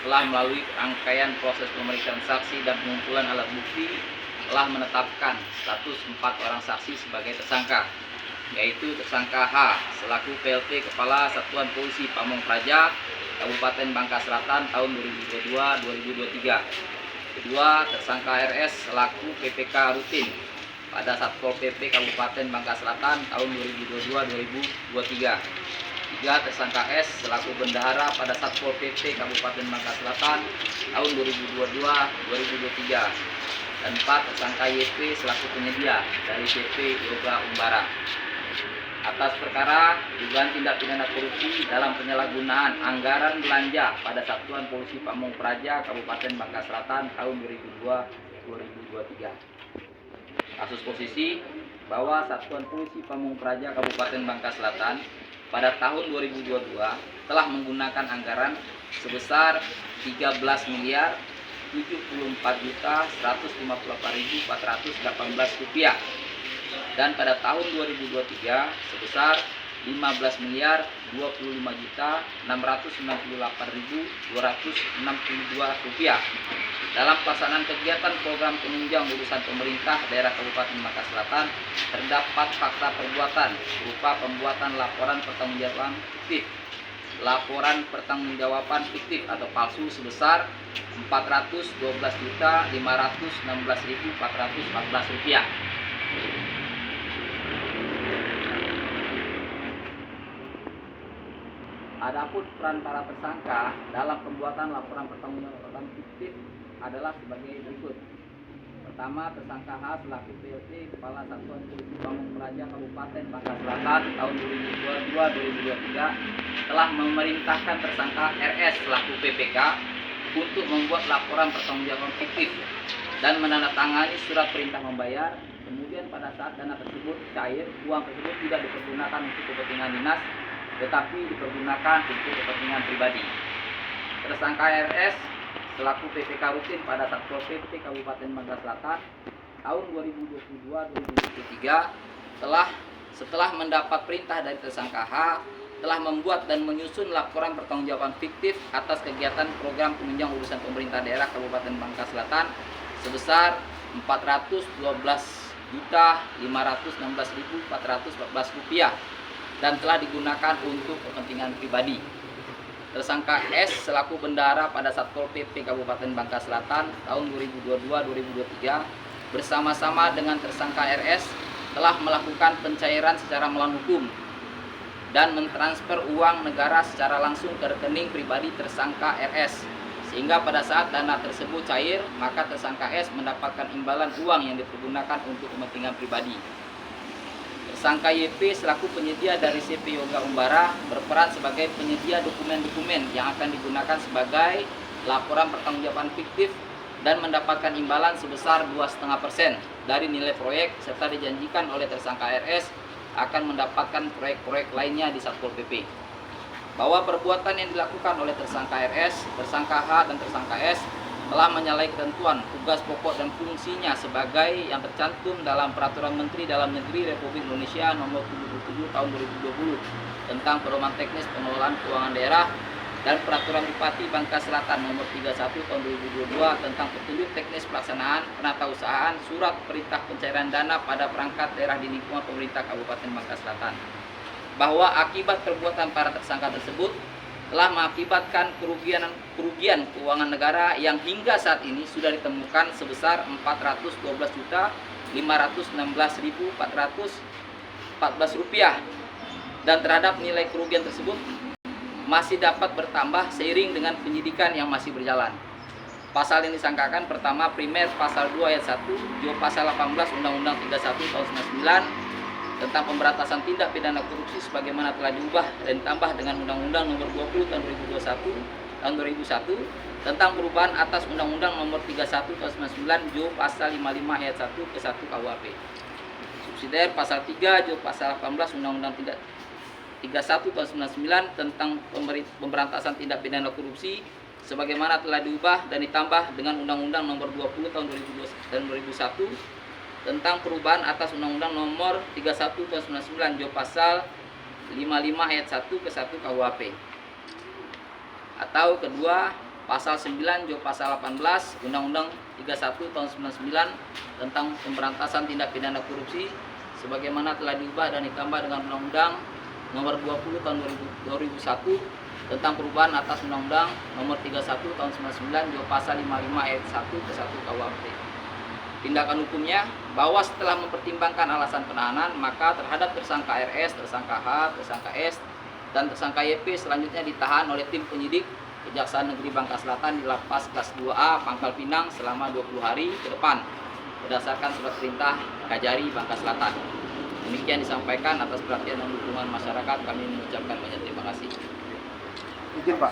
telah melalui rangkaian proses pemeriksaan saksi dan pengumpulan alat bukti telah menetapkan status 4 orang saksi sebagai tersangka, yaitu tersangka H selaku PLT Kepala Satuan Polisi Pamong Praja Kabupaten Bangka Selatan tahun 2022-2023. Kedua, tersangka RS selaku PPK rutin pada Satpol PP Kabupaten Bangka Selatan tahun 2022-2023. Tiga, tersangka S selaku bendahara pada Satpol PP Kabupaten Bangka Selatan tahun 2022-2023. Dan 4, tersangka YP selaku penyedia dari PP Yoga Umbara. Atas perkara dugaan tindak pidana korupsi dalam penyalahgunaan anggaran belanja pada Satuan Polisi Pamong Praja Kabupaten Bangka Selatan tahun 2022-2023. Kasus posisi bahwa Satuan Polisi Pamong Praja Kabupaten Bangka Selatan pada tahun 2022 telah menggunakan anggaran sebesar 13.074.158.418 rupiah, dan pada tahun 2023 sebesar 15.025.698.262 rupiah dalam pelaksanaan kegiatan program penunjang urusan pemerintah daerah Kabupaten Bangka Selatan. Terdapat fakta perbuatan berupa pembuatan laporan pertanggungjawaban fiktif atau palsu sebesar 412.516.414 rupiah. Adapun peran para tersangka dalam pembuatan laporan pertanggungjawaban fiktif adalah sebagai berikut. Pertama, tersangka H selaku PLT Kepala Satuan Polisi Pamong Praja Kabupaten Bangka Selatan tahun 2022-2023 telah memerintahkan tersangka RS selaku PPK untuk membuat laporan pertanggungjawaban fiktif dan menandatangani surat perintah membayar. Kemudian pada saat dana tersebut cair, uang tersebut tidak dipergunakan untuk kepentingan dinas, tetapi dipergunakan untuk kepentingan pribadi. Tersangka RS selaku PPK rutin pada Satpol PP Kabupaten Bangka Selatan tahun 2022-2023 setelah mendapat perintah dari tersangka H telah membuat dan menyusun laporan pertanggungjawaban fiktif atas kegiatan program penunjang urusan pemerintah daerah Kabupaten Bangka Selatan sebesar 412.516.414 rupiah dan telah digunakan untuk kepentingan pribadi. Tersangka S selaku bendahara pada Satpol PP Kabupaten Bangka Selatan tahun 2022-2023 bersama-sama dengan tersangka RS telah melakukan pencairan secara melawan hukum dan mentransfer uang negara secara langsung ke rekening pribadi tersangka RS, sehingga pada saat dana tersebut cair maka tersangka S mendapatkan imbalan uang yang dipergunakan untuk kepentingan pribadi. Tersangka YP selaku penyedia dari CP Yoga Umbara berperan sebagai penyedia dokumen-dokumen yang akan digunakan sebagai laporan pertanggungjawaban fiktif dan mendapatkan imbalan sebesar 2,5% dari nilai proyek, serta dijanjikan oleh tersangka RS akan mendapatkan proyek-proyek lainnya di Satpol PP. Bahwa perbuatan yang dilakukan oleh tersangka RS, tersangka H, dan tersangka S telah menyalahi ketentuan tugas pokok dan fungsinya sebagai yang tercantum dalam Peraturan Menteri Dalam Negeri Republik Indonesia Nomor 77 Tahun 2020 tentang pedoman teknis pengelolaan keuangan daerah dan Peraturan Bupati Bangka Selatan Nomor 31 Tahun 2022 tentang petunjuk teknis pelaksanaan penatausahaan surat perintah pencairan dana pada perangkat daerah di lingkungan pemerintah Kabupaten Bangka Selatan. Bahwa akibat perbuatan para tersangka tersebut telah mengakibatkan kerugian keuangan negara yang hingga saat ini sudah ditemukan sebesar 412.516.414 rupiah, dan terhadap nilai kerugian tersebut masih dapat bertambah seiring dengan penyidikan yang masih berjalan. Pasal yang disangkakan pertama primer pasal 2 ayat 1 junto pasal 18 Undang-Undang 31 tahun 99 tentang pemberantasan tindak pidana korupsi sebagaimana telah diubah dan ditambah dengan Undang-Undang Nomor 20 Tahun 2001 tentang perubahan atas Undang-Undang Nomor 31 Tahun 99 junto pasal 55 ayat 1 ke 1 KUHP. Subsidiar pasal 3 junto pasal 18 Undang-Undang 31 Tahun 99 tentang pemberantasan tindak pidana korupsi sebagaimana telah diubah dan ditambah dengan Undang-Undang Nomor 20 Tahun 2001 tentang perubahan atas Undang-Undang Nomor 31 Tahun 99 junto pasal 55 ayat 1 ke 1 KUHP. Atau kedua, pasal 9 junto pasal 18 Undang-Undang 31 tahun 99 tentang pemberantasan tindak pidana korupsi sebagaimana telah diubah dan ditambah dengan Undang-Undang nomor 20 tahun 2001 tentang perubahan atas Undang-Undang nomor 31 tahun 99 junto pasal 55 ayat 1 ke 1 KUHP. Tindakan hukumnya bahwa setelah mempertimbangkan alasan penahanan, maka terhadap tersangka RS, tersangka H, tersangka S, dan tersangka YP selanjutnya ditahan oleh tim penyidik Kejaksaan Negeri Bangka Selatan di Lapas Kelas 2A Pangkal Pinang selama 20 hari ke depan berdasarkan surat perintah Kajari Bangka Selatan. Demikian disampaikan. Atas perhatian dan dukungan masyarakat kami mengucapkan banyak terima kasih. Izin Pak.